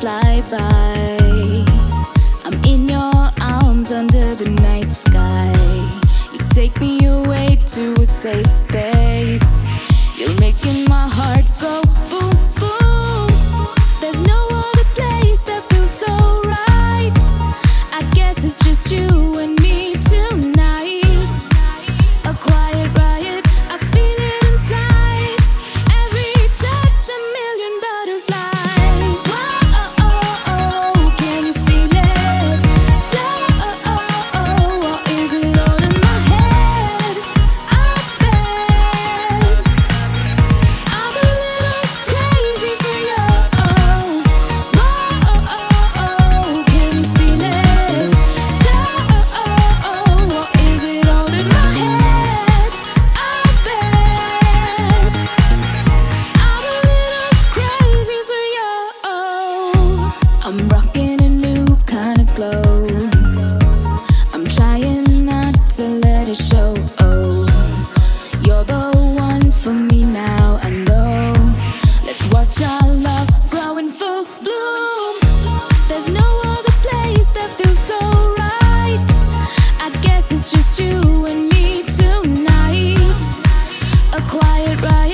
fly by. I'm in your arms under the night sky. You take me away to a safe space. You're making my heart go boom, boom. There's no other place that feels so right. I guess it's just you and me tonight. A quiet riot, I feel it inside. Every touch, a million butterflies. Whoa, can you feel it? Or is it all in my head? I bet I'm a little crazy for you. Whoa, can you feel it? Or is it all in my head? I bet I'm a little crazy for you. I'm rocking a new kind of glow. I'm trying not to let it show. Oh, you're the one for me now, I know. Let's watch our love grow in full bloom. There's no other place that feels so right. I guess it's just you and me tonight. A quiet riot.